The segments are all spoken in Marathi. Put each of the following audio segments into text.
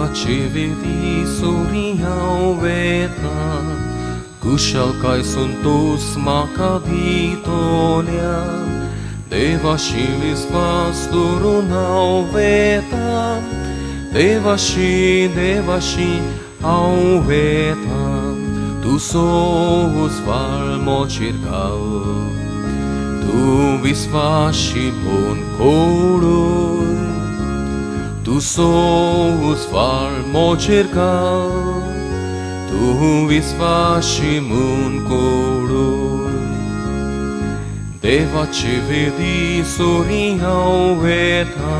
देवाचे वेदी सोरी हांव वेता, कुशल काय संतोष म्हाका दितोल्या. देवाशी विस्वास दवरून हांव वेता, देवाशी हांव वेता. तूं सोस वाळ मोचेर घाल, तूं विस्वाशी म्हूण कोडूय. तूं सोस वाळ मोचेर घाल, तूं विस्वाशी म्हूण कोडूय. देवाचे वेदी सोरी हांव वेता,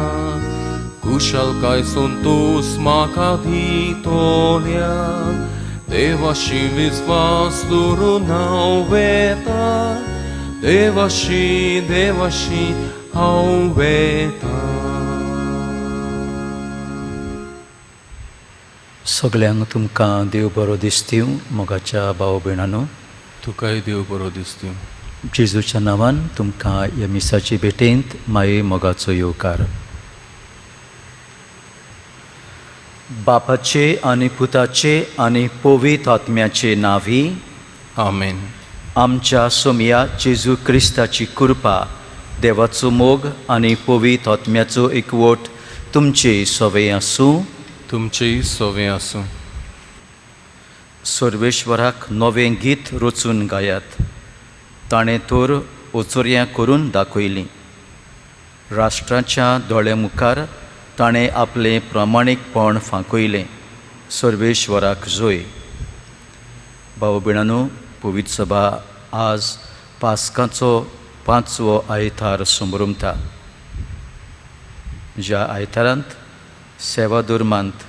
कुशलकाय संतोष म्हाका दितोल्या. देवाशी विस्वास दवरून हांव वेता, देवाशी हांव वेता. सगळ्यांक तुमकां देव बरो दीस दिवं. मोगाच्या भाव भयणांनो, तुकाय देव बरो दीस दिवं. जेजूच्या नांवान तुमकां ह्या मिसाची भेटेंत माये मोगाचो येवकार. बापाचे आनी पुताचे आनी पवित्र आत्म्याचे नांवी. आमेन. आमच्या सोमया जेजू क्रिस्ताची कृपा, देवाचो मोग आनी पवित्र आत्म्याचो एकवट तुमचे सवे आसूं. तुमचेय सवें आसूं. सर्वेश्वराक नवें गीत रचून गायात. ताणें तर ओचोऱ्यां करून दाखयलीं. राष्ट्राच्या दोळ्या मुखार ताणें आपलें प्रामाणीकपण फांकयलें. सर्वेश्वराक जोय. भाव भयणांनो, पवित्र सभा आज पास्काचो 5वो आयतार संभ्रमता. ज्या आयतारांत सेवा धर्मांत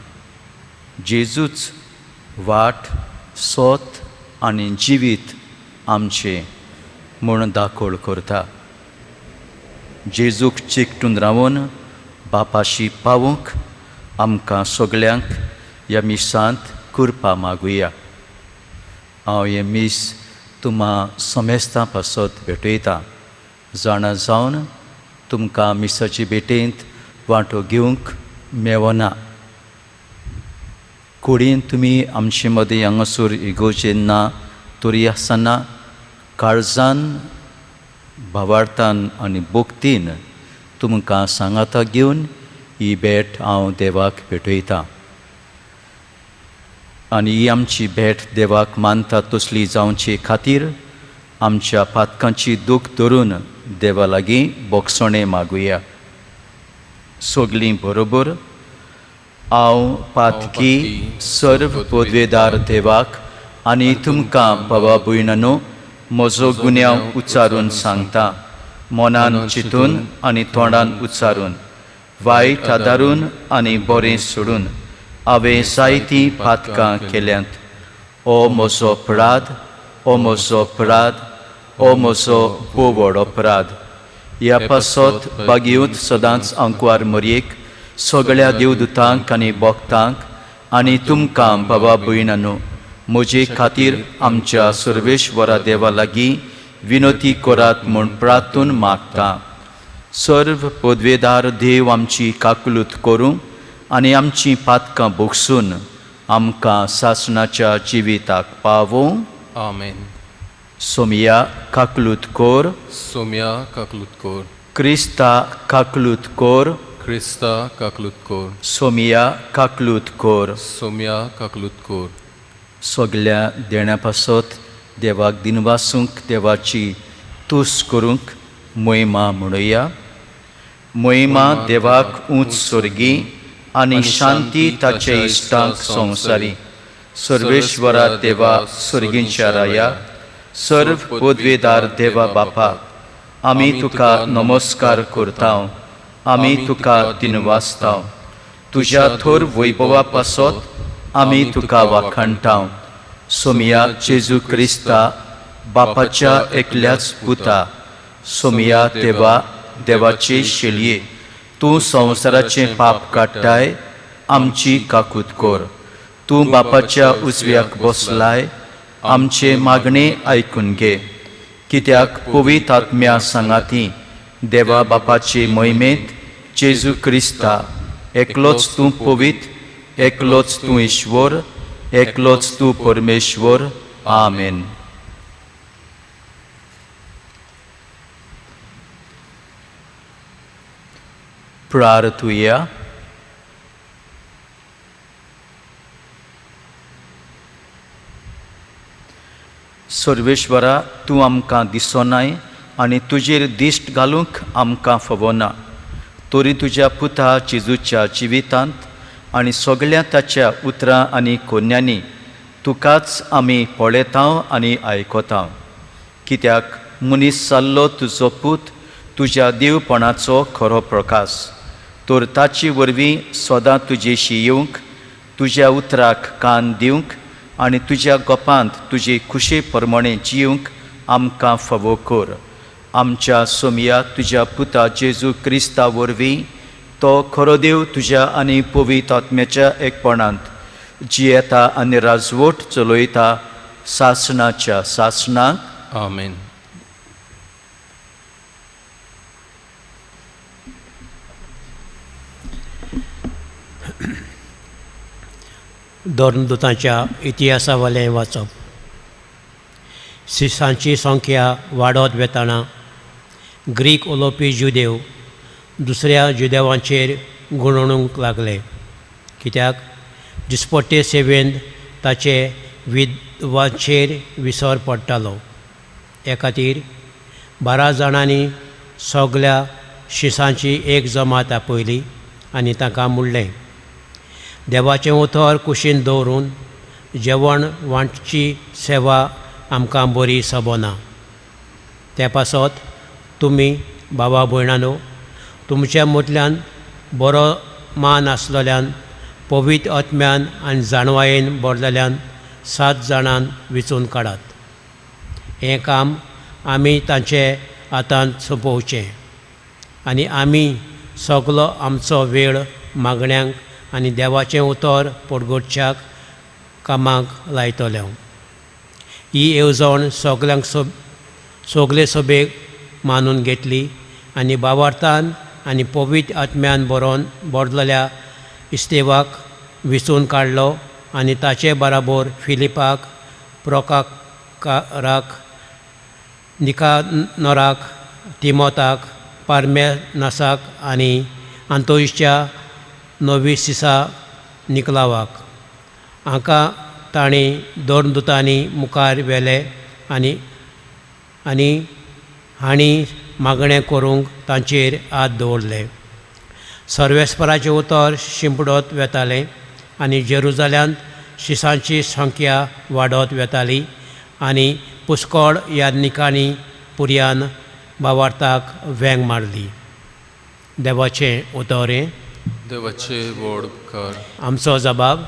जेजूच वाट, सोत आनी जिवीत आमचें म्हूण दाखोळ करता. जेजूक चिकटून रावून बापाशी पावूंक आमकां सगळ्यांक ह्या मिसांत कृपा मागुया. हांव हें मीस तुमां समेस्तां पासत भेटयतां. जाणा जावन तुमकां मिसाची भेटेंत वांटो घेवंक मेवना. कुडीन तुमी आमचे मदीं हांगासर इगोवचें ना तरी आसतना काळजान, भावार्थान आनी भोक्तीन तुमकां सांगाता घेवन ही भेट हांव देवाक भेटयतां. आनी ही आमची भेट देवाक मानता तसली जावचे खातीर आमच्या पातकांची दूख धरून देवा लागीं बोगसणें मागुया. सगलीं बरोबर. हांव पातकी सर्व पदवेदार देवाक आनी तुमकां भावा भयणांनो म्हजो गुन्यांव उच्चारून सांगता. मनान, चिंतून आनी तोंडान उच्चारून, वायट आदारून आनी बरें सोडून हांवें जायतीं पातकां केल्यांत. हो म्हजो अपराध, हो म्हजो अपराध, हो म्हजो भोव व्हड अपराध. ह्या पासत बागेंत सदांच आंकवार मरयेक सगळ्या देवदूतांक आनी भक्तांक आनी तुमकां भावा भयणांनो म्हजे खातीर आमच्या सर्वेश्वरा देवा लागीं विनोती करात म्हूण प्रार्थून मागता. सर्व पदवेदार देव आमची काकलूत करूं आनी आमचीं पातकां भोगसून आमकां सासणाच्या जिविताक पावूं. आमेन. सोमया काकलूत कोर. सोम्या काकलूत कोर. क्रिस्ता काकलूत कोर. क्रिस्ता काकलूत कोर. सोमया काकलूत कोर. सोम्या काकलूत कोर. सगळ्या देण्या पासत देवाक दिनवासूंक देवाची तुस करूंक मोहिमा म्हणुया. मोहिमा देवाक उंच स्वर्गी आनी शांती ताचे इश्टांक संवसारी. सर्वेश्वरा देवा स्वर्गींच्या राया, सर्व पदवेदार देवा बापा, आमी तुका नमस्कार करतांव. आमी तुका दिनवासतांव. तुज्या थोर वैभवा पासत आमी तुका वाखाणटांव. सोमया जेजू क्रिस्ता बापाच्या एकल्याच पुता. सोमया देवा, देवाचे शेलये, तूं संवसाराचें पाप काडटाय, आमची काकूत कोर. तूं बापाच्या उजव्याक बसलाय, आमचे मागणे आयकून घे. कित्याक पवित्र आत्म्या सांगाती देवा बापाचे मोहिमेंत जेजू क्रिस्ता एकलोच तूं पवित्र एकलोच तूं ईश्वर, एकलोच तूं परमेश्वर. आमेन. प्रार्थुया. सर्वेश्वरा, तूं आमकां दिसोनाय आनी तुजेर दिश्ट घालूंक आमकां फवना. तोरी तुज्या पुता जेजूच्या जिवितांत आनी सगळ्या ताच्या उतरां आनी कोन्यांनी तुकाच आमी पळयतांव आनी आयकतांव. कित्याक मनीस जाल्लो तुजो पूत तुज्या देवपणाचो खरो प्रकाश. तर ताचे वरवीं सदां तुजेशी येवंक, तुज्या उतराक कान दिवंक आनी तुज्या गोपांत तुजे खुशे प्रमाणे जिवंक आमकां फावो कर. आमच्या सोमया तुज्या पुता जेजू क्रिस्ता वरवीं तो खरो देव तुज्या आनी पवित्र आत्म्याच्या एकपणांत जियेता आनी राजवट चलयता सासणाच्या सासणाक. आमेन. दोरदूतांच्या इतिहासा वयलें वाचप. शिसांची संख्या वाडत वेताना ग्रीक उलोवपी जुदेव दुसऱ्या जुदेवांचेर गुणणूंक लागले, कित्याक दिसपट्टे सेवेंत ताचे विद्वांचेर विसर पडटालो. हे खातीर 12 जाणांनी सगल्या शिसांची एक जमात आपयली आनी तांकां म्हणलें, देवाचें उतर कुशीन दवरून जेवण वांटची सेवा आमकां बरी सबना. ते पासत तुमी भावा भयणानो, तुमच्या मदल्यान बरो मान आसलेल्यान पवित्र आत्म्यान आनी जाणवायेन भरलेल्यान 7 जाणांक वेंचून काडात. हें काम आमी तांचे हातांत सोंपोवचें आनी आमी सगलो आमचो वेळ मागण्यांक आनी देवाचें उतर पडगोटच्याक कामाक लायतले. ही येवजण सगले सभेक मानून घेतली आनी भावार्थान आनी पवित्र आत्म्यान भरलेल्या इस्तेवाक विचून काडलो आनी ताचे बराबर फिलिपाक, प्रोकाराक, निकानोराक, तिमोथाक, पार्मेनासाक आनी आंतोईच्या नोविसिसा निकलावाक. हांकां तांणी दोरदूतांनी मुखार व्हेले आनी हांणी मागणें करूंक तांचेर हात दवरले. सर्वेस्पराचें उतर शिंपडत वेतालें आनी जेरुजाल्यांत शिसांची संख्या वाडत वेताली आनी पुष्कळ याज्ञिकांनी पुर्यान भावार्थाक वेंग मारली. देवाचें उतरें. देवाचे व्हड उपकार. आमचो जबाब.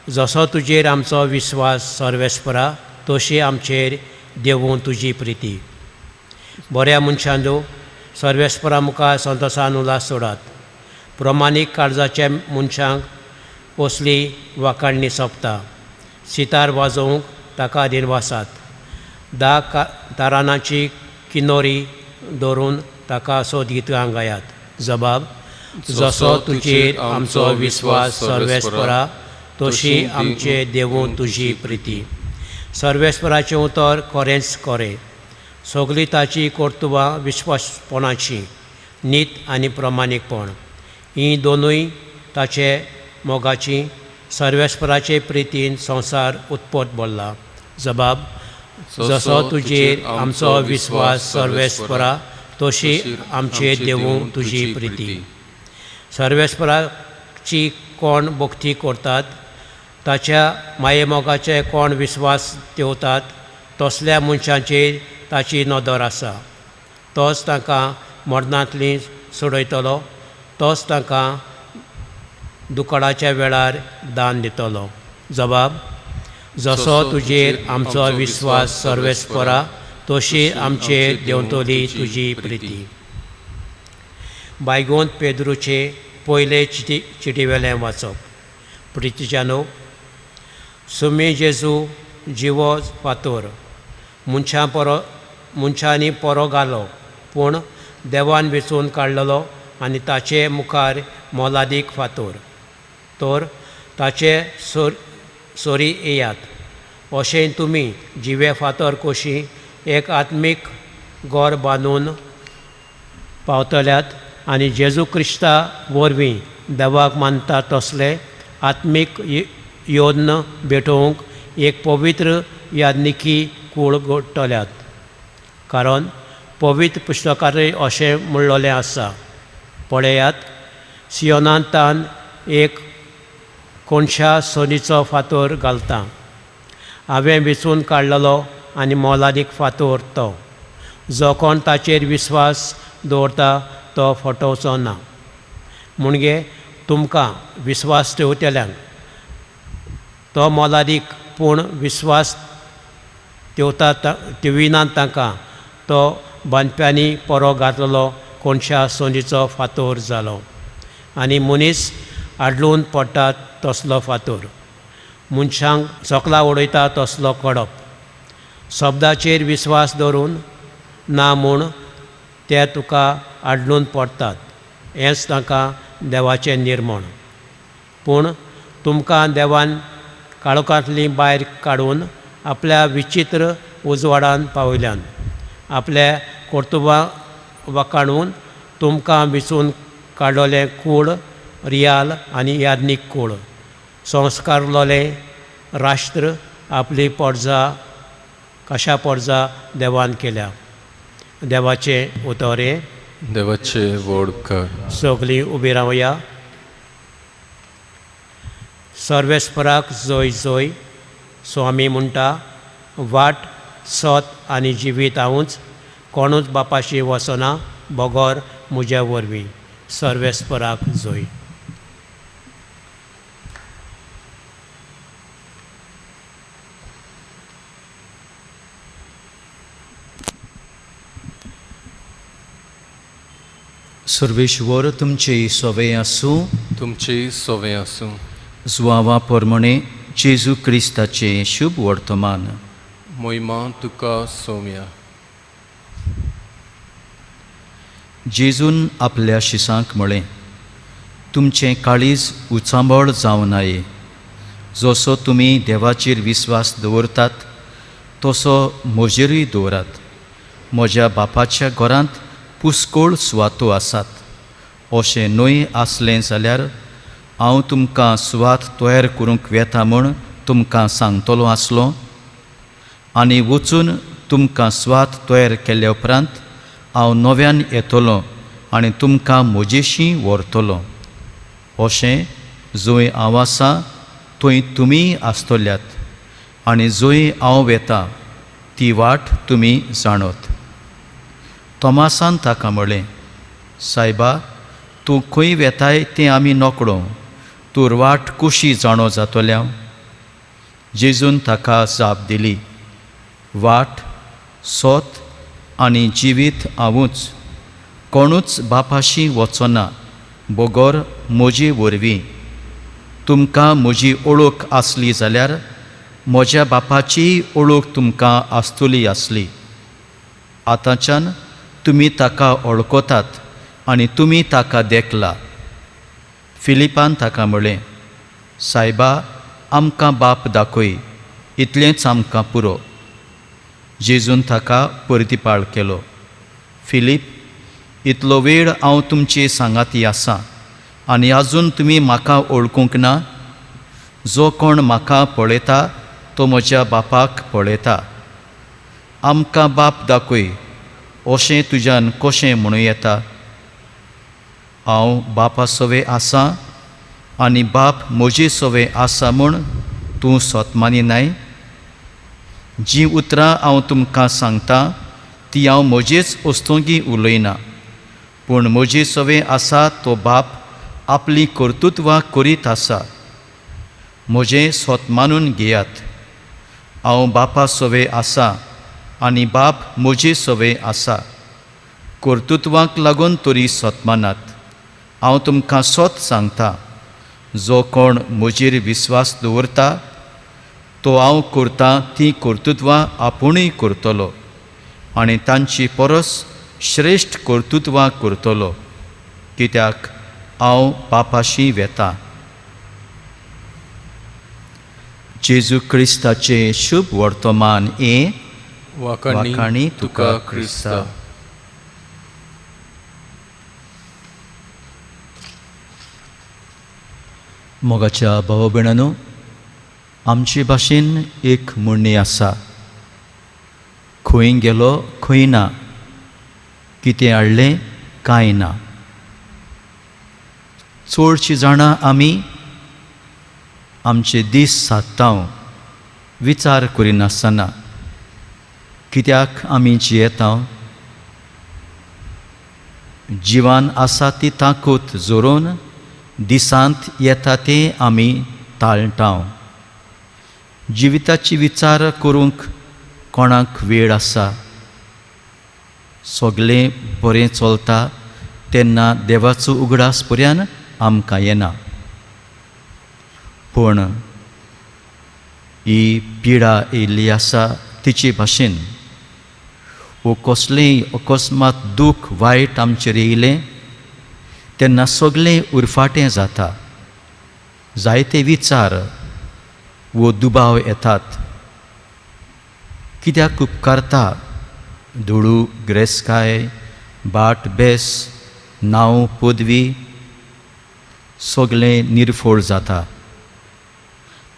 जसो तुजेर आमचो विस्वास सर्वेस्परा, तशी आमचेर देवूं तुजी प्रिती. बऱ्या मनशांचो सर्वेस्परा मुखार संतोशान उलास सोडात. प्रमाणीक काळजाच्या मनशांक असली वाखाणणी सोंपता. सितार वाजोवंक ताका दिनवासात. 10 तारांची किन्नोरी दवरून ताका सोद गितां गायात. जबाब. जसो तुजेर आमचो विस्वास सर्वेस्परा, तशी आमचे देवूं तुजी प्रिती. सर्वेस्पराचें उतर खरेंच खरें. सगळीं ताची कर्तुबां विश्वासपणाची, नीत आनी प्रमाणीकपण हीं दोनूय ताचे मोगाची. सर्वेस्पराचे प्रितीन संवसार उत्पत भरला. जबाब. जसो तुजेर आमचो विस्वास सर्वेस्परा, तशी आमचे देवूं तुजी प्रिती. सर्वेस्पराची कोण भक्ती करतात, ताच्या मायेमोगाचे कोण विस्वास ठेवतात, तसल्या मनशांचेर ताची नदर आसा. तोच तांकां मरणांतली सोडयतलो, तोच तांकां दुकाळाच्या वेळार दान दितलो. जबाब. जसो तुजेर आमचो विस्वास सर्वेस्परा, तशी आमचेर देंवतली तुजी प्रिती. बायगोंत पेद्रूचे पयले चिटीवेलें वाचप. प्रितीच्यानो, सुमी जेजू जिवो फातोर मनशांनी परो घालो, पूण देवान वेंचून काडलेलो आनी ताचे मुखार मोलादीक फातोर. तर ताचे सोरी येयात. अशें तुमी जिवे फातर कशी एक आत्मीक गोर बांदून पावतल्यात आनी जेजू क्रिस्ता वरवीं देवाक मानता तसले आत्मीक योद्न भेटोवंक एक पवित्र यादनिकी कूळ घडटल्यात. कारण पवित्र पुस्तकांतय अशें म्हणिल्लें आसा, पळयात, सियोनांत तान एक कोणशा सोनीचो फातर घालता. हांवें वेंचून काडलेलो आनी मोलादीक फातर तो. जो कोण ताचेर विस्वास दवरता तो फटोवचो ना. म्हणजे तुमकां विस्वास ठेवतल्यांक तो मोलादीक, पूण विस्वास ठेविनात तांकां तो बांदप्यांनी परो घातलेलो कोणशा सोनीचो फातर जालो. आनी मनीस आडलून पडटा तसलो फातर, मनशांक चोकला उडयता तसलो कडप. शब्दाचेर विस्वास दवरून ना म्हूण ते तुका आडलून पडटात. हेंच तांकां देवाचें निर्मण. पूण तुमकां देवान काळोखांतली भायर काडून आपल्या विचित्र उजवाडान पावयल्यान आपल्या कर्तुबां वाखाणून तुमकां वेंचून काडलोलें कूळ रियाल आनी यादनीक कूळ संस्कारलोलें राष्ट्र आपली पोरजां कशा पोरजां देवान केल्या. देवाचें उतोरें. देवाचे व्हड कर. सगळीं उबी रावया. सर्वेस्पराक जय जय. स्वामी म्हणटा, वाट, सत आनी जिवीत हांवूच, कोणूच बापाशी वचना, बोगोर म्हज्या वरवीं. सर्वेस्पराक जय. सर्वेश्वर तुमचे सोवे आसूं. तुमची सोवे आसूं. जुवावा पोरमणे जेजू क्रिस्ताचे शुभ वर्तमान. मोहिमा तुका सौम्या. जेजून आपल्या शिसांक म्हळें, तुमचें काळीज उचांबळ जावं नये. जसो तुमी देवाचेर विस्वास दवरतात तसो म्हजेरूय दवरात. म्हज्या बापाच्या घरांत पुस्कोळ सुवातो आसात. अशें न्हय आसलें जाल्यार हांव तुमकां सुवात तयार करूंक वेता म्हूण तुमकां सांगतलो आसलो. आनी वचून तुमकां सुवात तयार केल्या उपरांत हांव नव्यान येतलों आनी तुमकां म्हजेशी व्हरतलों. अशें जंय हांव आसां थंय तुमी आसतल्यात, आनी जंय हांव वेतां ती वाट तुमी जाणत. तोमासान ताका म्हळें, सायबा, तूं खंय वेताय तें आमी नोकळो, तूं वाट कशी जाणो जातल्या? जेजून ताका जाप दिली, वाट, सोत आनी जिवीत हांवूच. कोणूच बापाशी वचना बोगोर म्हजे वरवीं. तुमकां म्हजी ओळख आसली जाल्यार म्हज्या बापाची ओळख तुमकां आसतली आसली. आतांच्यान तुमी ताका वळखतात आनी तुमी ताका देखला. फिलिपान ताका म्हळें, सायबा, आमकां बाप दाखय, इतलेंच आमकां पुरो. जेजून ताका परतीपाळ केलो. फिलीप, इतलो वेळ हांव तुमचे सांगाती आसां आनी आजून तुमी म्हाका वळखूंक ना? जो कोण म्हाका पळयता तो म्हज्या बापाक पळयता. आमकां बाप दाखय अशें तुज्यान कशें म्हणूं येता? हांव बापा सोवे आसां आनी बाप म्हजे सोवे आसा म्हूण तूं सोतमानिनाय? जीं उतरां हांव तुमकां सांगतां ती हांव म्हजेच वस्तूंगी उलयना, पूण म्हजे सोवे आसा तो बाप आपली कर्तुत्वां करीत आसा. म्हजें सोतमानून घेयात. हांव बापा सोवे आसां आनी बाप म्हजे सोवे आसा. कर्तुत्वांक लागून तरी सोतमानात. हांव तुमकां सोत सांगतां, जो कोण म्हजेर विस्वास दवरता तो हांव करतां तीं कर्तुत्वां आपुणूय करतलो आनी तांची परस श्रेश्ठ कर्तुत्वां करतलो, कित्याक हांव बापाशी वेतां. जेजू क्रिस्ताचे शुभ वर्तमान हे वाखाणी तुका क्रिस्ता. मोगाच्या भाव भयणांनो, आमचे भाशेन एक म्हणणी आसा, खंय गेलो खंय ना, कितें हाडलें कांय ना. चडशीं जाणां आमी आमचे दीस सादतांव विचार करिनासतना कित्याक आमी जियेतांव. जिवान आसा ती ताकूत जोरून दिसांत येता ते आमी ताळटांव. जिविताची विचार करूंक कोणाक वेळ आसा? सगळें बरें चलता तेन्ना देवाचो उगडास पर्यान आमकां येना. पूण ही पिडा येयल्ली आसा तिचे भाशेन वो कसलेंय अकस्मात दूख वायट आमचेर येयलें तेन्ना सगळें उरफाटें जाता. जायते विचार वो दुबाव येतात. कित्याक उपकारता धुळू गिरेस्तकाय, बाट बेस, नांव पदवी सगळें निर्फोळ जाता.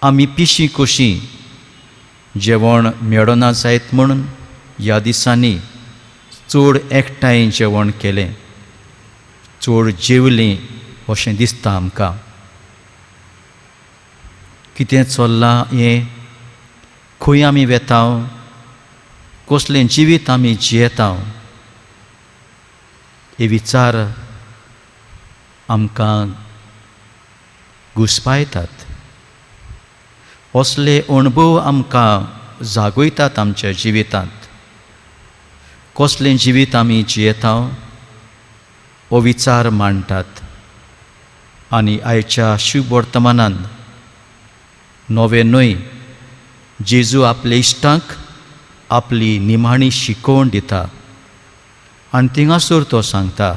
आमी पिशीं कशीं जेवण मेळना जायत म्हणून ह्या दिसांनी चड एकठांय जेवण केलें, चड जेवलीं अशें दिसता आमकां. कितें चल्लां हें? खंय आमी वेतांव? कसलें जिवीत आमी जियेतांव? हे विचार आमकां घुस्पायतात. असले अणभव आमकां जागयतात आमच्या जिवितांत. कसलें जिवीत आमी जियेतांव हो विचार मांडटात. आनी आयच्या शुभ वर्तमानांत नवे न्हय, जेजू आपल्या इश्टांक आपली निमाणी शिकोवण दिता. आनी थिंगासोर तो सांगता,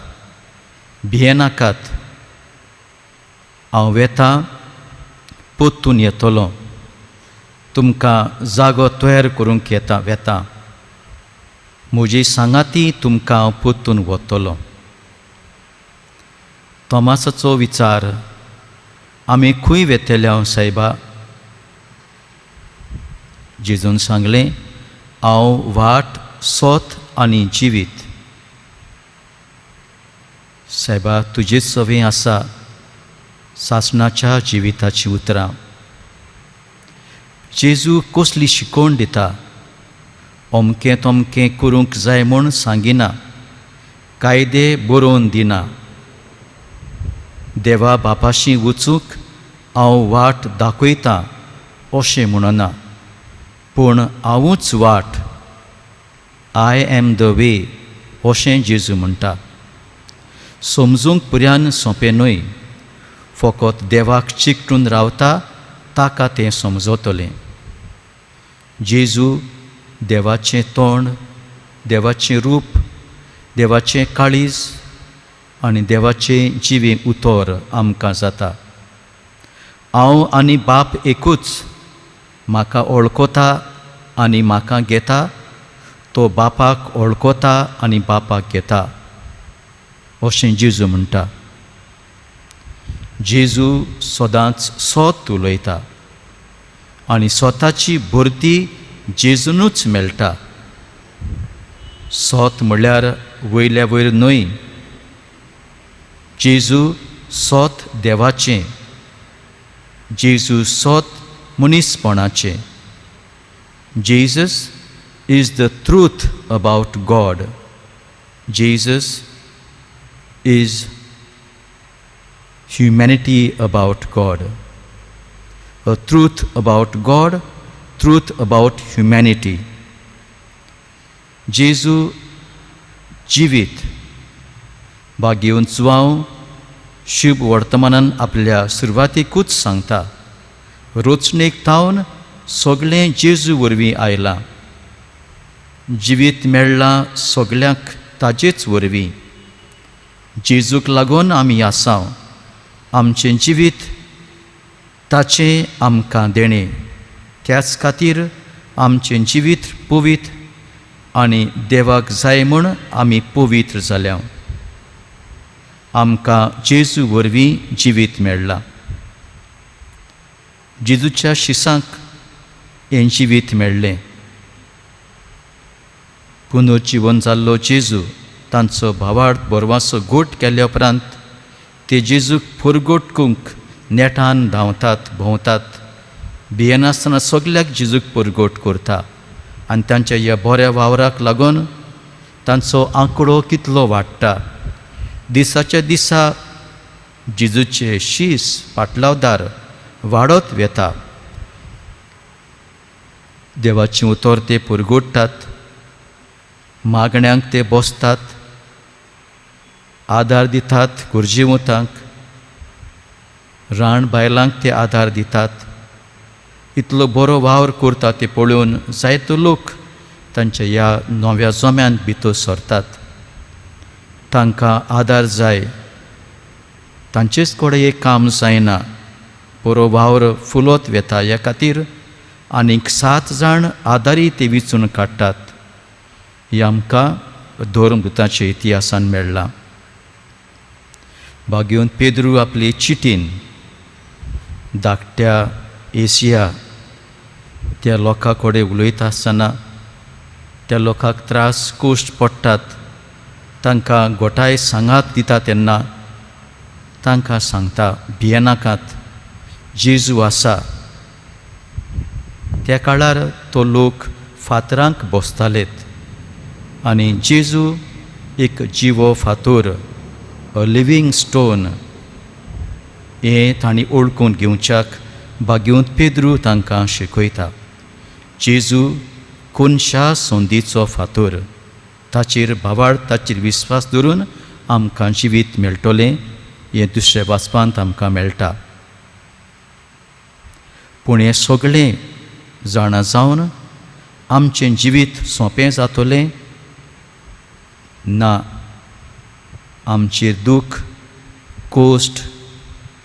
भियेनाकात, हांव वेतां, पोत्तून येतलों, तुमकां जागो तयार करूंक वेतां. म्हजी सांगाती तुमकां हांव पोत्तून व्हरतलों. तोमासाचो विचार आमी खंय वेतल्या सायबा? जेजून सांगलें, हांव वाट, सोत आनी जिवीत. सायबा, तुजे सवें आसा सासणाच्या जिविताची उतरां. जेजू कसली शिकोवण दिता? अमकें तमकें करूंक जाय म्हूण सांगिना, कायदे बरोवन दिना. देवा बापाशी वचूंक हांव वाट दाखयतां अशें म्हणना, पूण हांवूच वाट, आय एम द वे अशें जेजू म्हणटा. समजूंक पर्यान सोंपें न्हय, फकत देवाक चिकटून रावता ताका तें समजतलें. जेजू देवाचें तोंड, देवाचें रूप, देवाचें काळीज आनी देवाचें जिवें उतर आमकां जाता. हांव आनी बाप एकूच, म्हाका वळखता आनी म्हाका घेता, तो बापाक वळखता आनी बापाक घेता अशें जेजू म्हणटा. जेजू सदांच सोत उलयता आनी स्वताची भरती जेजूनूच मेळटा. सोत म्हणल्यार वयल्या वयर न्हय, जेजू सोत देवाचें, जेजू सोत मनीसपणाचें. Jesus is the truth about God. Jesus is humanity about God. A truth about God, truth about humanity. जेजू जिवीत बागेवन चुवाव शुभ वर्तमानान आपल्या सुरवातेकूच सांगता. रोचणेक तावन सगळें जेजू वरवीं आयलां. जिवीत मेळ्ळां सगळ्यांक ताजेच वरवीं. जेजूक लागून आमी आसांव. आमचें जिवीत ताचें आमकां देणें. त्याच खातीर आमचें जिवीत पवित्र आनी देवाक जाय म्हूण आमी पवित्र जाल्या. आमकां जेजू वरवीं जिवीत मेळ्ळां. जेजूच्या शिसांक हें जिवीत मेळ्ळें. पुनर्जीवन जाल्लो जेजू तांचो भावार्थ बोरवाचो गोट केल्या उपरांत ते जेजूक परगोटकूंक नेटान धांवतात, भोंवतात. भियेनासतना सगल्याक जेजूक परगोट करता आनी तांच्या ह्या बऱ्या वावराक लागून तांचो आंकडो कितलो वाडटा. दिसाच्या दिसा जेजूचे शीस पाटलावदार वाडत वेता. देवाचें उतर ते परगोडटात. मागण्यांक ते बसतात, आदार दितात गुरजेवतांक. राण बायलांक ते आदार दितात. इतलो बरो वावर करता ते पळोवन जायतो लोक तांच्या ह्या नव्या जोम्यान भितर सरतात. तांकां आदार जाय. तांचेच कडेन एक काम जायना. बरो वावर फुलोत वेता. ह्या खातीर आनीक 7 जाण आदारी ते विचून काडटात. ही आमकां धर्मदुतांच्या इतिहासान मेळ्ळां. भाग्योन पेद्रू आपले चिटीन धाकट्या एशिया त्या लोकां कडेन उलयता आसतना त्या लोकांक त्रास कोश्ट पडटात. तांकां गोठाय सांगात दिता तेन्ना तांकां सांगता भियेनाकात, जेजू आसा. त्या काळार तो लोक फातरांक बसतालेत आनी जेजू एक जिवो फातोर, अ लिवींग स्टोन, हें तांणी ओळखून घेवच्याक भाग्योंत पेद्रू तांकां शिकयता. जेजू कोनशा संदीचो फातोर. ताचेर भावार्थ, ताचेर विस्वास दवरून आमकां जिवीत मेळटलें हें दुसऱ्या वाचपांत आमकां मेळटा. पूण हें सगळें जाणा जावन आमचें जिवीत सोंपें जातलें ना. आमचेर दूख, कोश्ट,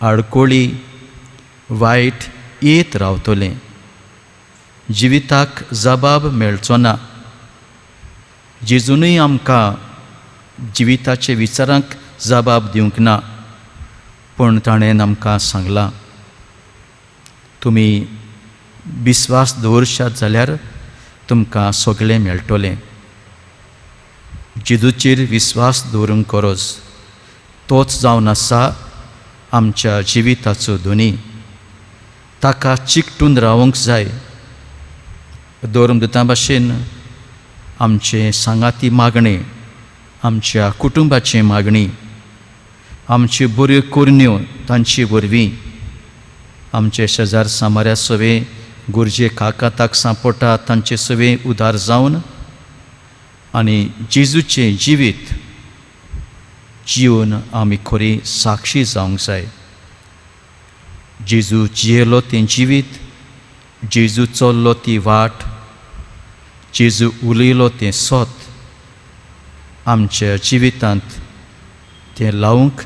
आडकोळी, वायट येत रावतलें. जिविताक जबाब मेळचो ना. जेजूनय आमकां जिविताचे विचारांक जबाब दिवंक ना. पूण ताणें आमकां सांगलां, तुमी विस्वास दवरशात जाल्यार तुमकां सगळें मेळटलें. जेजूचेर विस्वास दवरूंक गरज. तोच जावन आसा आमच्या जिविताचो धनी. ताका चिकटून रावूंक जाय. धर्मदुतां भाशेन आमचे सांगाती मागणे, आमच्या कुटुंबाची मागणी, आमच्यो बऱ्यो कोरण्यो तांचे वरवीं, आमचे शेजार सामाऱ्या सवे गुरजे काकाताक सांपडटा तांचे सवे उदार जावन आनी जेजूचें जिवीत जिवन आमी खरी साक्षी जावंक जाय. जेजू जियेलो तें जिवीत, जेजू चल्लो ती वाट, जेजू उलयलो तें सोत आमच्या जिवितांत तें लावूंक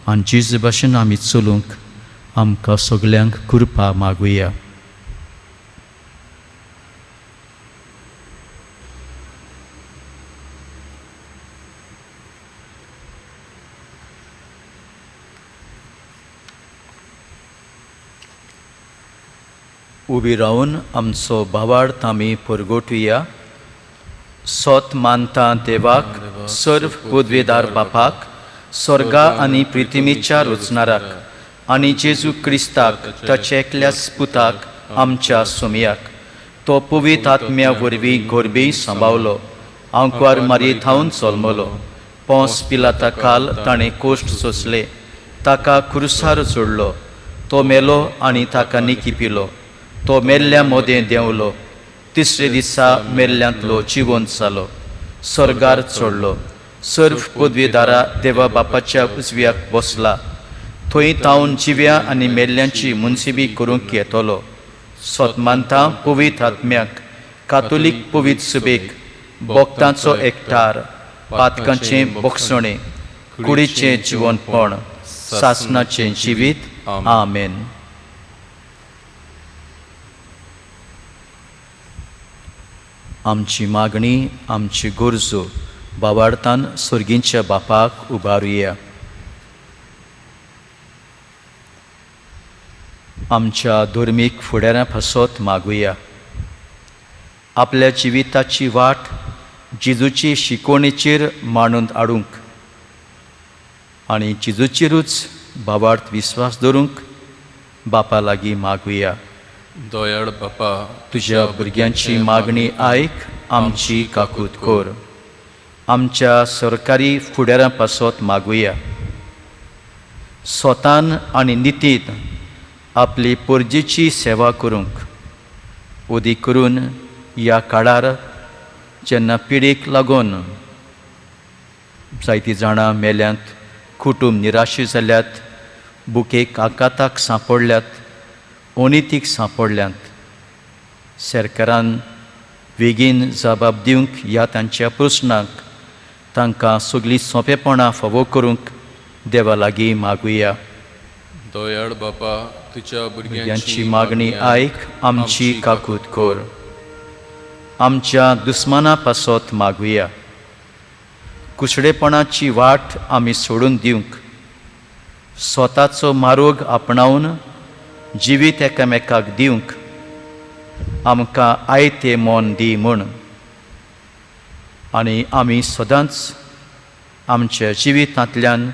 आनी जेजू भाशेन आमी चलूंक आमकां सगल्यांक कृपा मागुया. उबी रावन आमचो भावार्थ आमी परगोटुया. सोत मानता देवाक, सर्व पदवेदार बापाक, स्वर्गा आनी पृथ्वीच्या रचणाराक आनी जेजू क्रिस्ताक ताचे एकल्याच पुताक आमच्या सुमयाक. तो पवित्र आत्म्या वरवीं गोरबेय सांबावलो, आंकवार मारयेंत हांवन जल्मलो. पोंस पिलाता काल ताणें कोश्ट सोंसले, ताका क्रुसार जोडलो. तो मेलो आनी ताका निकिपिलो. तो मेल्ल्या मोदें देंवलो. तिसरे दिसा मेल्ल्यांतलो जिवंत जालो. स्वर्गार चडलो. सर्व पदवेदारा देवा बापाच्या उजव्याक बसला. थंय तावन जिव्या आनी मेल्ल्यांची मुनसिबी करूंक येतलो. सोत मानता पवित्र आत्म्याक, कातोलीक पवित्र सुबेक, भक्तांचो एकठार, पातकांचें बोगसणें, कुडीचें जिवंतपण, सासणाचें जिवीत. आमेन. आमची मागणी आमची गरजो बाबार्थान सुर्गींच्या बापाक उबारुया. आमच्या धर्मीक फुडाऱ्यां पासत मागुया. आपल्या जिविताची वाट जेजूची शिकवणेचेर मांडून हाडूंक आनी जेजूचेरूच बाबार्थ विस्वास दवरूंक बापा लागीं मागुया. दयाळ बापा, तुज्या भुरग्यांची मागणी आयक, आमची काकूत कर. आमच्या सरकारी फुडाऱ्यां पासत मागुया. स्वतान आनी नितीन आपली पोरजेची सेवा करूंक उदी करून ह्या काळार जेन्ना पिडीक लागून जायतीं जाणां मेल्यांत, कुटूंब निराशी जाल्यात, बुकेक आकाताक सांपडल्यात, अनितीक सांपडल्यात, सरकारान बेगीन जबाब दिवंक ह्या तांच्या प्रस्नाक तांकां सगळीं सोंपेपणां फावो करूंक देवा लागीं मागुया. दयाळ बापा, तुज्या भुरग्यांची मागणी आयक, आमची काकूत कर. आमच्या दुस्मानां पासत मागुया. कुसडेपणाची वाट आमी सोडून दिवंक, स्वताचो मार्ग आपणावन जिवीत एकामेकाक दिवंक आमकां आयतें मोन दी म्हूण आनी आमी सदांच आमच्या जिवितांतल्यान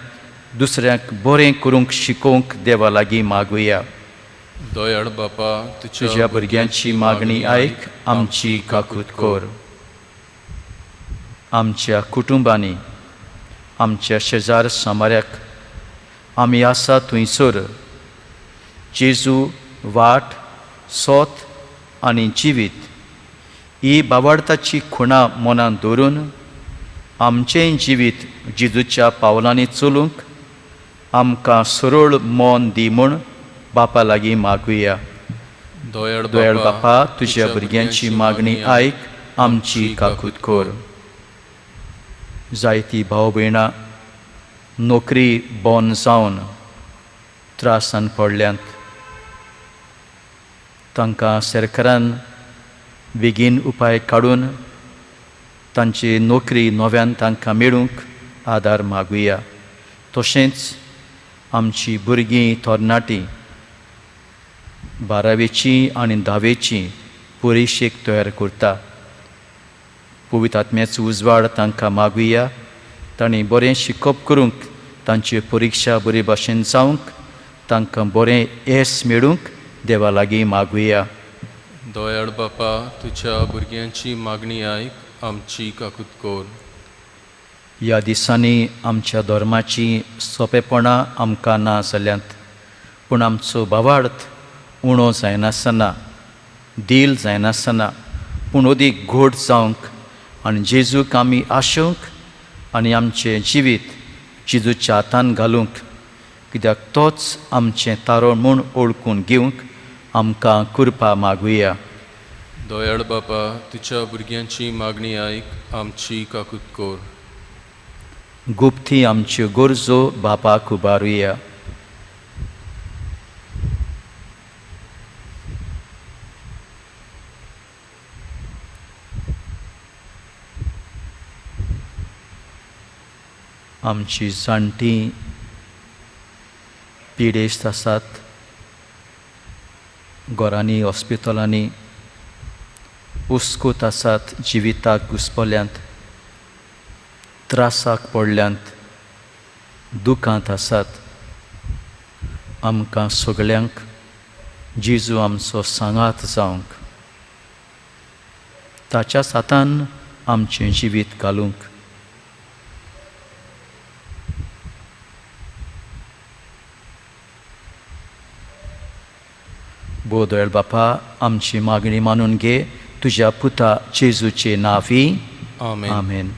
दुसऱ्यांक बरें करूंक शिकोवंक देवा लागीं मागुया. दयाळ बापा, तुज्या भुरग्यांची मागणी आयक, आमची काकूत कर. आमच्या कुटुंबांनी, आमच्या शेजार सामाऱ्याक आमी आसा थंयसर जेजू वाट, सोत आनी जिवीत ही बाबार्थाची खुणां मनांत दवरून आमचें जिवीत जेजूच्या पावलांनी चलूंक आमकां सरळ मोन दी म्हूण बापा लागीं मागुया. दयाळ बापा, तुज्या भुरग्यांची मागणी आयक, आमची काकूत कर. जायतीं भाव भयणां नोकरी बंद जावन त्रासान पडल्यांत. तांकां सरकारान बेगीन उपाय काडून तांची नोकरी नव्यान तांकां मेळूंक आदार मागुया. तशेंच आमची भुरगीं तरणाटीं 12वीची आनी 10वीची परिक्षेक तयार करता. पवित्र आत्म्याचो उजवाड तांकां मागुया. तांणी बरें शिकप करूंक तांची परिक्षा बरे भाशेन जावंक तांकां बरें येस मेळूंक देवा लागीं मागुया. दयाळ बापा, तुज्या भुरग्यांची मागणी आयक, आमची काकूत कर. ह्या दिसांनी आमच्या धर्माची सोंपेपणां आमकां ना जाल्यांत, पूण आमचो भावार्थ उणो जायनासतना, दील जायनासतना, पूण अदीक घोट जावंक आनी जेजूक आमी आशोवंक आनी आमचें जिवीत जेजूच्या हातान घालूंक, कित्याक तोच आमचें तारण म्हूण ओळखून घेवंक आमकां कृपा मागुया. दयाळ बापा, तुज्या भुरग्यांची मागणी आयक, आमची काकूत कर. गुप्ती आमच्यो गरजो बापाक उबारुया. आमची जाणटीं पिडेस्त आसात, घरांनी हॉस्पिटलांनी हुस्कूत आसात, जिविताक घुस्पल्यांत, त्रासाक पडल्यांत, दुखांत आसात. आमकां सगळ्यांक जेजू आमचो सांगात जावंक, ताच्याच हातान आमचें जिवीत घालूंक. बोदळ बापा, आमची मागणी मानून घे, तुज्या पुता जेजूचे नांवी. आमेन. आमेन.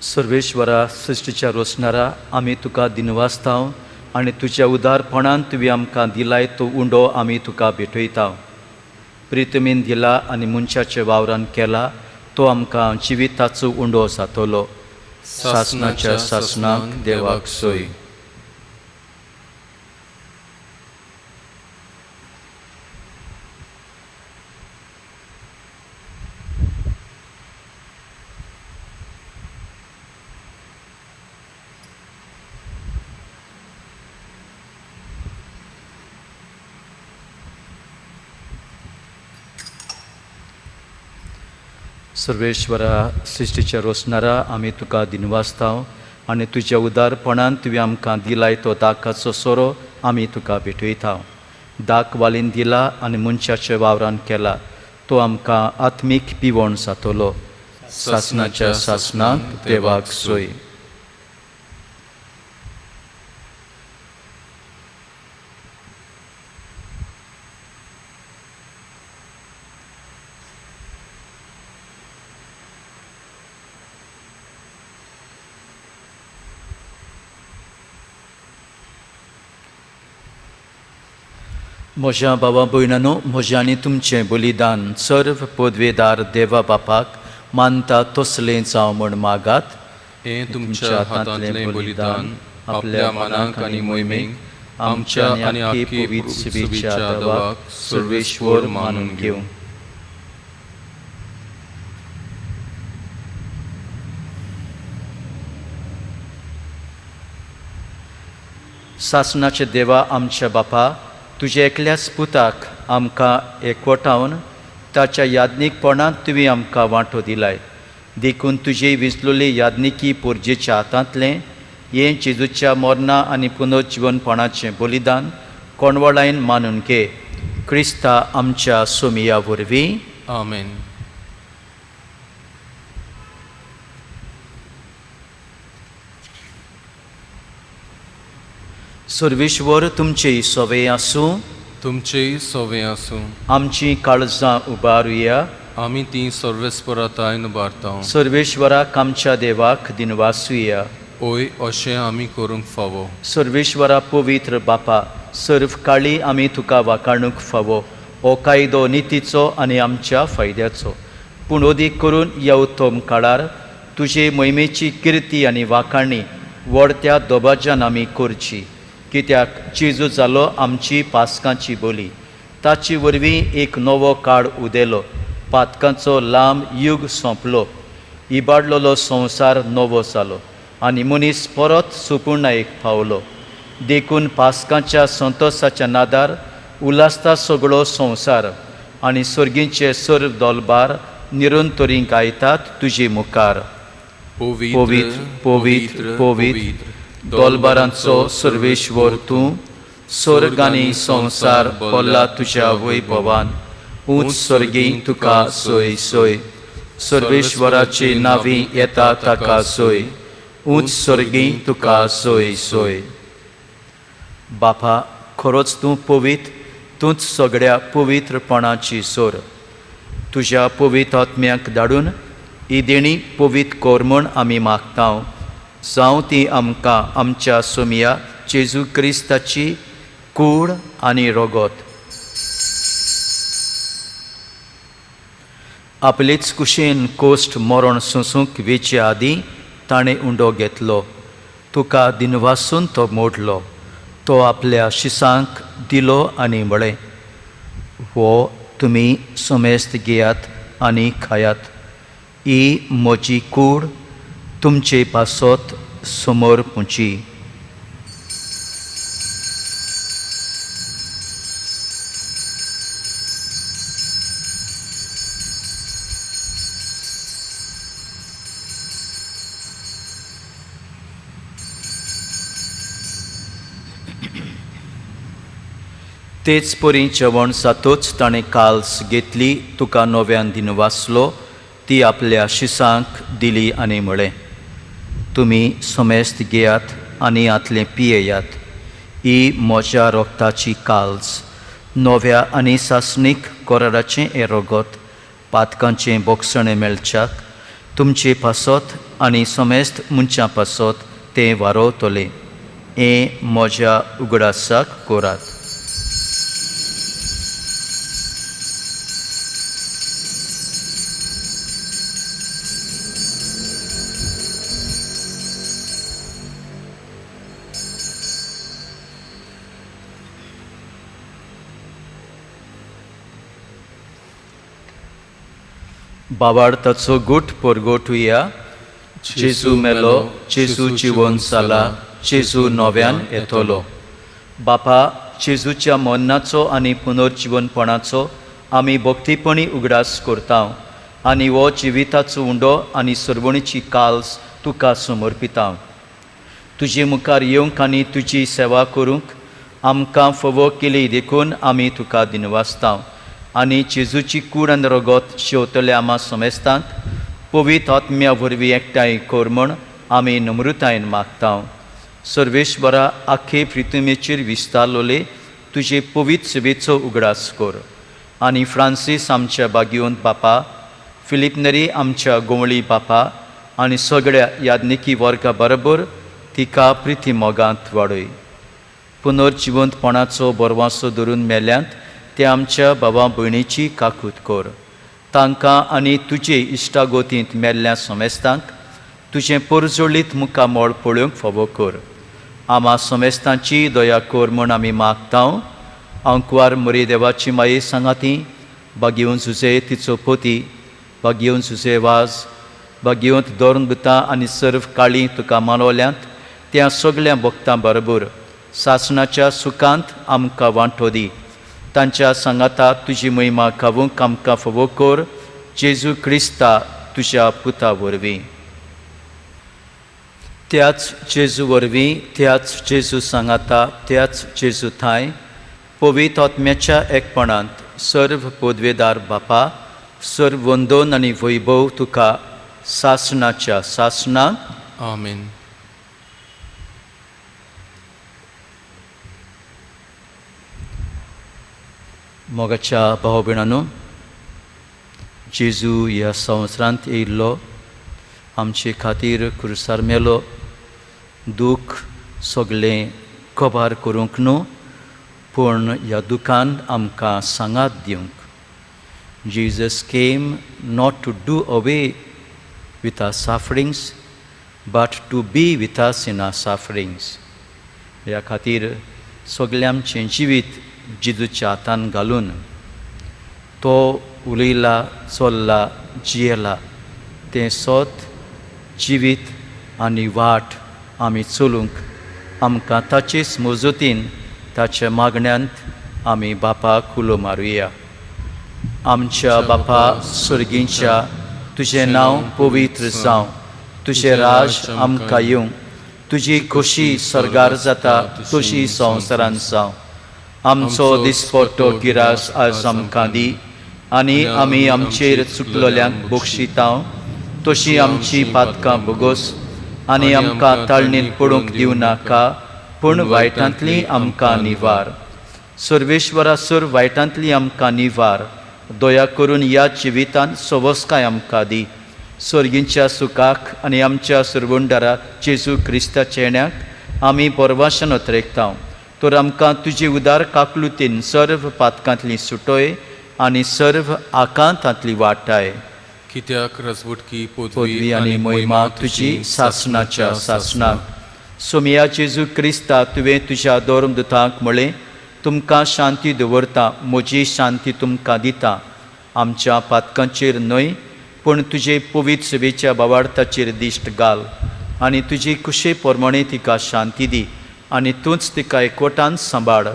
सर्वेश्वरा सृश्टीच्या रोसणारा आमी तुका दिनवासताव आनी तुज्या उदारपणान तुवें आमकां दिलाय तो उंडो आमी तुका भेटयता. प्रितमेन दिला आनी मनशाच्या वावरान केला तो आमकां जिविताचो उंडो जातलो. सासणाच्या सासणाक देवाक सोय. सर्वेश्वरा सृश्टीच्या रोसणारा आमी तुका दिनवासताव आनी तुज्या उदारपणान तुवें आमकां दिलाय तो दाकाचो सोरो आमी तुका भेटयता. दाक वालीन दिला आनी मनशाच्या वावरान केला तो आमकां आत्मीक पिवण जातलो. सासणाच्या सासणाक देवाक सोय. म्हज्या भावा भयणांनो, म्हजें आनी तुमचें बलिदान सर्व पदवेदार देवा बापाक मानता तसलें जावं म्हण मागात. हें तुमच्या हातांतलें बलिदान आपल्या मनाक आनी मोहिमेक आमच्या आनी आख्खे पृथ्वीच्या देवाक सर्वेश्वर मानून घेवं. सासणाचे देवा आमच्या बापा, तुज्या एकल्याच पुताक आमकां एकवटावन ताच्या याज्ञीकपणांत तुवें आमकां वांटो दिलाय. देखून तुजे विसलोले याज्ञिकी पोरजेच्या हातांतलें हें जेजूच्या मरणा आनी पुनर्जीवनपणाचें बलिदान कोणवळायन मानून घे. क्रिस्ता आमच्या सोमिया वरवीं. आमेन. सर्वेश्वर तुमचेय सोवे आसूं. तुमचेय सोवें आसूं. आमची काळजां उबारुया. आमी ती सर्वेस्परातायन उबारता. सर्वेश्वराक आमच्या देवाक दिनवासुया. ओय अशें आमी करूंक फावो. सर्वेश्वरा पवित्र बापा, सर्व काळी आमी तुका वाखाणूंक फावो. हो कायदो नितीचो आनी आमच्या फायद्याचो. पूण अदीक करून ह्या उत्तम काळार तुजे मोहिमेची किर्ती आनी वाखाणी व्हडत्या दोबाज्यान आमी करची. कित्याक जेजू जालो आमची पासकांची बोली. ताचे वरवीं एक नवो काळ उदेलो. पातकांचो लांब युग सोंपलो. इबाडलेलो संवसार नवो जालो आनी मनीस परत सुपूर्णायेक पावलो. देखून पासकांच्या संतोसाच्या नादार उलासता सगळो संवसार आनी सर्गींचे सर्व दोलबार निरंतरी गायतात तुजे मुखार. पवित्र पवित्र पवित्र दोलबारांचो सर्वेश्वर तूं. स्वर्ग आनी संवसार भरला तुज्या वैभवान. उंच स्वर्गी तुका सोय सोय. सर्वेश्वराचे नांवी येता ताका सोय. उंच स्वर्गी तुका सोय सोय. बापा, खरोच तूं पवित्र. तूंच सगळ्या पवित्रपणाची सोर. तुज्या पवित्र आत्म्याक धाडून ही देणी पवित्र कोर म्हूण आमी मागता. जावं ती आमकां आमच्या सोमिया जेजू क्रिस्ताची कूड आनी रोगोत. आपलेच कुशेन कोश्ट मरण सोंसूंक वेचे आदीं ताणें उंडो घेतलो. तुका दिनवासून तो मोडलो. तो आपल्या शिसांक दिलो आनी म्हळें, हो तुमी समेस्त घेयात आनी खायात. ही म्हजी कूड तुमचे पासत समोर पुंची. तेच परी जेवण जातूच ताणें काल्स घेतली. तुका नव्यान दिनवासलो. ती आपल्या शिसांक दिली आनी म्हळें, तुमी समेस्त घेयात आनी आतलें पियेयात. ही म्हज्या रोगताची काल्स. नव्या आनी सासणीक कोराडाचें हें रोगत पातकांचें बोगसणें मेळच्याक तुमचे पासत आनी समेस्त मनशां पासत ते वारोतले हें म्हज्या उगडासाक कोरात. बाबार्थाचो गूट परगोटुया. जेजू मेलो, जेजू जिवन जाला, जेजू नव्यान येतलो. बापा, जेजूच्या मरणाचो आनी पुनर्जिवनपणाचो आमी भक्तीपणी उगडास करता आनी हो जिविताचो उंडो आनी सरवणीची काल्स तुका समर्पिता. तुजे मुखार येवंक आनी तुजी सेवा करूंक आमकां फोव केली देखून आमी तुका दिनवासता आनी जेजूची कूड आनी रगत शेवतले आमा समेस्तांक पवित्र आत्म्या वरवीं एकठांय कर म्हूण आमी नम्रतायेन मागता. सर्वेश्वरा आख्खे पृथ्वीचेर विस्तारलोले तुजे पवित्र सेवेचो उगडास कर आनी फ्रांसीस आमच्या बागीवंत बापा, फिलीप नरी आमच्या गोवळी बापा आनी सगळ्या याज्ञिकी वर्गा बरोबर तिका प्रिती मोगांत वाडय. पुनर्जिवंतपणाचो बरवासो धरून मेल्यांत ते आमच्या भावा भयणीची काकूट कर. तांकां आनी तुजे इश्टागोतींत मेल्ल्या समेस्तांक तुजें परजोळीत मुखामोळ पळोवंक फावो कर. आमा समेस्तांची दया कर म्हूण आमी मागता. अंकवार मरी देवाची माये सांगाती, बागीवन झुजे तिचो पोती, बागीवन झुजे वाज, बागीवंत दोर्ण बुतां आनी सर्व काळी तुका मानवल्यांत त्या सगळ्या भक्तां बरोबर सासणाच्या सुखांत आमकां वांटो दी. तांच्या सांगाता तुजी महिमा खावूंक आमकां फोव कर. जेजू क्रिस्ता तुज्या पुता वरवीं. त्याच जेजू वरवीं, त्याच जेजू सांगाता, त्याच जेजू थाय पवित्र आत्म्याच्या एकपणांत सर्व पदवेदार बापा, सर्व वंदन आनी वैभव तुका सासणाच्या सासणाक. आमेन. मोगाच्या भाव भयणांनो, जेजू ह्या संवसारांत येयल्लो, आमचे खातीर क्रुसार मेलो, दूख सगळें कबार करूंक न्हू पूण ह्या दुखान आमकां सांगात दिवंक. Jesus came not to do away with our sufferings, but to be with us in our sufferings. ह्या खातीर सगळें आमचें जिवीत जेजूच्या हातान घालून तो उलयला, चल्ला, जियेला तें सोत जिवीत आनी वाट आमी चलूंक आमकां ताचेच मजतीन ताच्या मागण्यांत आमी बापाक उलो मारुया. आमच्या बापा स्वर्गींच्या, तुजें नांव पवित्र जावं, तुजें राज आमकां येवं, तुजी खोशी स्वर्गार जाता तशी संवसारांत जावं. आमचो दिसपट्टो गिरास आज आमकां दी आनी आमी आमचेर चुकलोल्यांक बक्षिता तशी आमची पातकां भोगोस आनी आमकां ताळणेंत पडूंक दिवं नाका पूण वायटांतली आमकां निवार. सर्वेश्वरा सर वायटांतली आमकां निवार. दया करून ह्या जिवितांत सवस्काय आमकां दी. सर्गींच्या सुखाक आनी आमच्या सुरवंडारा जेजू क्रिस्ताच्या येण्याक आमी परवाशान उतरेकता. तर आमकां तुजी उदार काकलुतीन सर्व पातकांतली सुटोय आनी सर्व आकांतांतली वाटाय. कित्याक रजवटकी पदवी आनी महिमा तुजी सासणाच्या सासणाक. सोमिया जेजू क्रिस्ता तुवें तुज्या धर्मदूतांक म्हळें, तुमकां शांती दवरता, म्हजी शांती तुमकां दिता. आमच्या पातकांचेर न्हय पूण तुजे पवित्र सेवेच्या भावार्थाचेर दिश्ट घाल आनी तुजी कुशे प्रमाणे तिका शांती दी आनी तूंच तिका एकवटान सांबाळ.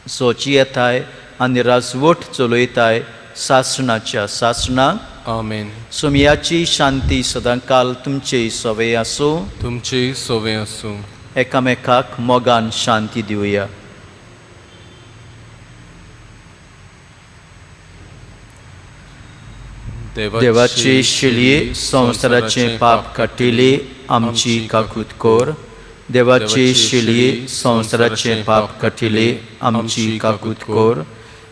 सोची येताय आनी राजवट चलयताय सासणाच्या सासणाक. आमेन. सोमियाची शांती सदांकाल तुमचे सवे आसूं. तुमचे सोवे आसूं. एकामेकाक मोगान शांती दिवया. देवाचे शिलये संवसाराचे पाप काटिले आमची काकूत कोर. देवाचे शिलये संवसाराचे पाप काटिले आमची काकूत कोर.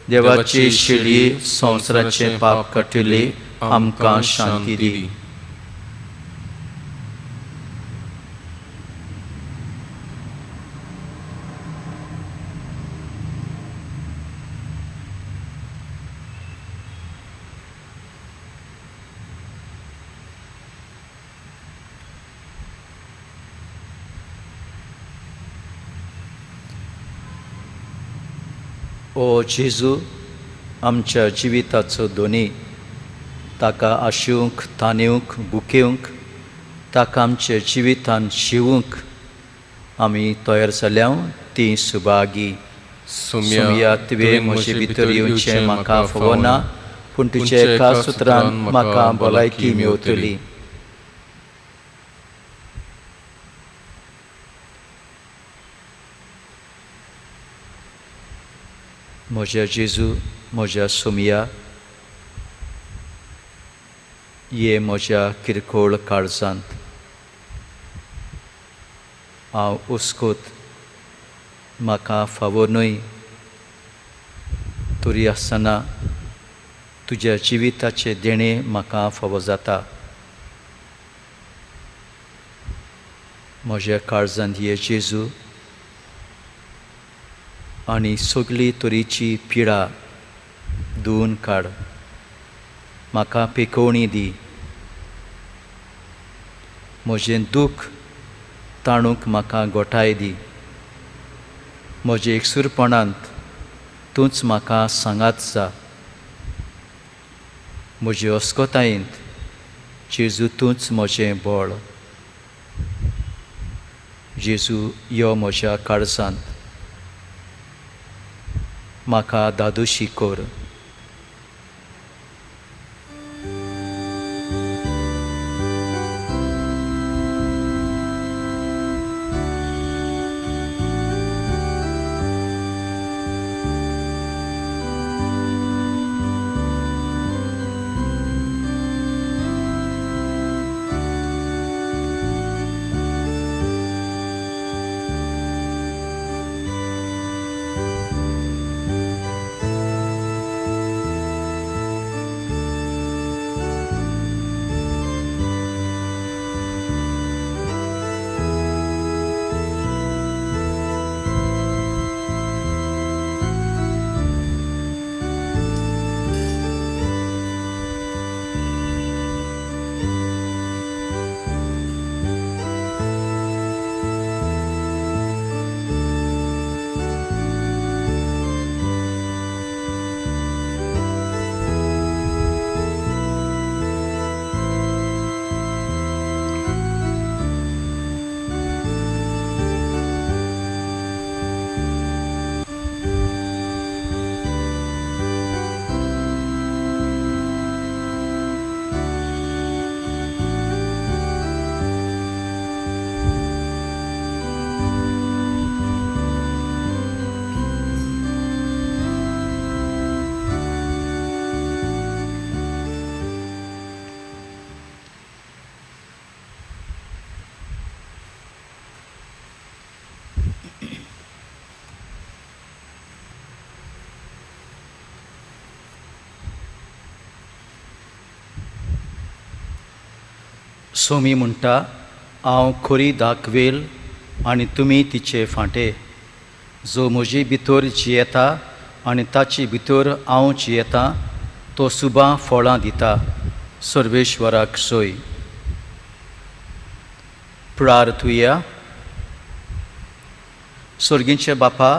देवाचे शिलये संवसाराचे पाप काटिले आमकां शांती दी. ओ जेजू आमच्या जिविताचो दोनी, ताका आशेवंक ताणेवंक बुकेवंक, ताका आमच्या जिवितान शिवूंक आमी तयार जाल्या ती सुभागी. सुमया तुवें म्हजे भितर येवचें म्हाका फवना, पूण तुज्या एका सुत्रान म्हाका भलायकी मेवतली. म्हज्या जेजू, म्हज्या सुमया, ये म्हज्या किरकोळ काळजांत. हांव हुस्कोत म्हाका फावो न्हय, तरी आसतना तुज्या जिविताचे देणें म्हाका फावो जाता. म्हज्या काळजांत ये जेजू, आनी सगली तरेची पिडा धुवन काड. म्हाका पेकोवणी दी. म्हजें दूख ताणूंक म्हाका गोठाय दी. म्हजे एकसूरपणांत तूंच म्हाका सांगात जा. म्हजे अस्कोतायेंत जेजू तूंच म्हजें बळ. जेजू यो म्हज्या काळजांत. म्हाका दादोशी कोर. सोमी म्हणटा, हांव खोरी दाखवेल आनी तुमी तिचे फांटे. जो म्हजे भितर जियेता आनी ताचे भितर हांव जियेता, तो सुबां फळां दिता. सर्वेश्वराक सोय. प्रार्थुया. सर्गींचे बापा,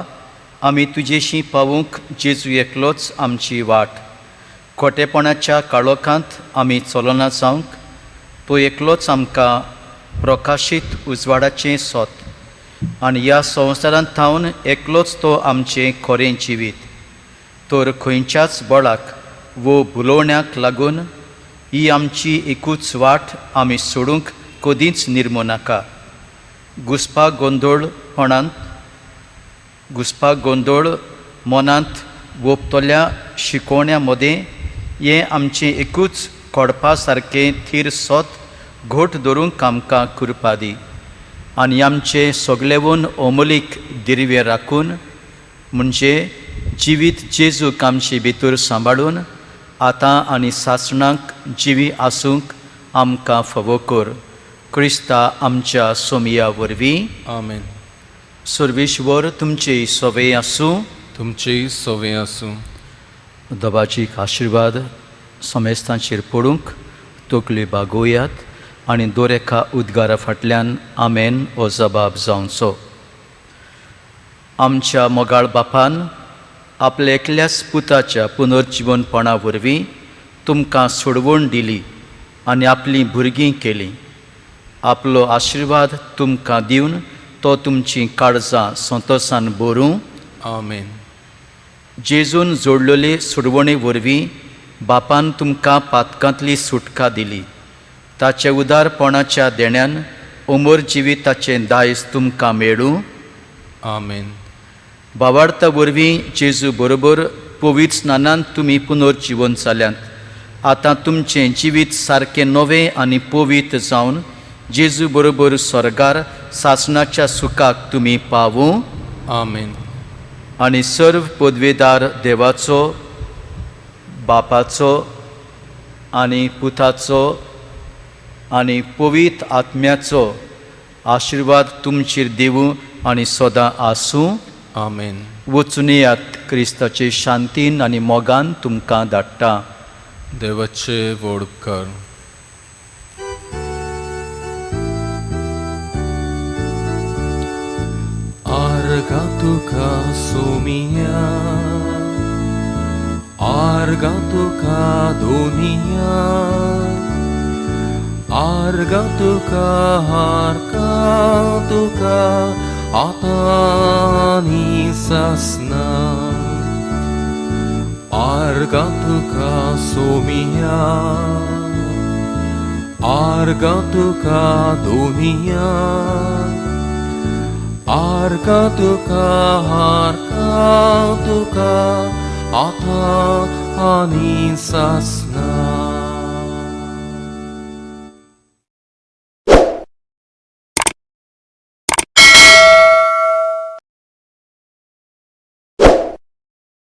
आमी तुजेशी पावूंक जेजू एकलोच आमची वाट. खोटेपणाच्या काळोखांत आमी चलना जावंक तो एकलोच आमकां प्रकाशीत उजवाडाचें सोत. आनी ह्या संवसारांत थावन एकलोच तो आमचें खरें जिवीत. तर खंयच्याच बळाक वो भुलोवण्याक लागून ही आमची एकूच वाट आमी सोडूंक कदींच निर्मू नाका. घुसपाक गोंदळ मनांत वोपतल्या शिकोवण्या मदें हें आमचें एकूच कोडपा सारकें थीर सोत घोट धरूंक आमकां कृपा दी. आनी आमचें सगळेवून ओमलीक दिर्वे राखून, म्हणजे जिवीत जेजूक आमचे भितर सांबाळून आतां आनी सासणाक जिवी आसूंक आमकां फावो कर. क्रिस्ता आमच्या सोमया वरवीं. आमेन. सर्वेश्वर तुमचे सवे आसूं. तुमचेय सवे आसूं. देवाचीक आशिर्वाद समेस्तांचेर पडूंक तकली बागोवयात आनी दोरेका उद्गारा फाटल्यान आमेन हो जबाब जावचो. आमच्या मोगाळ बापान आपल्या एकल्याच पुताच्या पुनर्जीवनपणा वरवीं तुमकां सोडवण दिली आनी आपलीं भुरगीं केलीं. आपलो आशिर्वाद तुमकां दिवन तो तुमचीं काळजां संतोशान भरूं. आमेन. जेजून जोडलेले सोडवणे वरवीं बापान तुमकां पातकांतली सुटका दिली. ताच्या उदारपणाच्या देण्यान अमर जिविताचें दायज तुमकां मेळूं. आमेन. भावार्था वरवीं जेजू बरोबर पवित्र स्नानान तुमी पुनर्जीवन जाल्यांत. आतां तुमचें जिवीत सारकें नवें आनी पवित्र जावन जेजू बरोबर स्वर्गार सासणाच्या सुखाक तुमी पावूं. आमेन. आनी सर्व पदवेदार देवाचो, बापाचो आनी पुताचो आनी पवित्र आत्म्याचो आशिर्वाद तुमचेर दिवूं आनी सदां आसूं. आमेन. वचून येयात, क्रिस्ताचे शांतीन आनी मोगान तुमकां धाडटा. देवाचे व्हड उपकार. आर्गा तुका सोमिया, आर्गा तुका दोनिया, आर्गा तुका हार्का तुका आतानी सासना. आर्गा तुका सोमिया, आर्गा तुका दोनिया, आर्गा तुका हार्का तुका आता आणि सासना.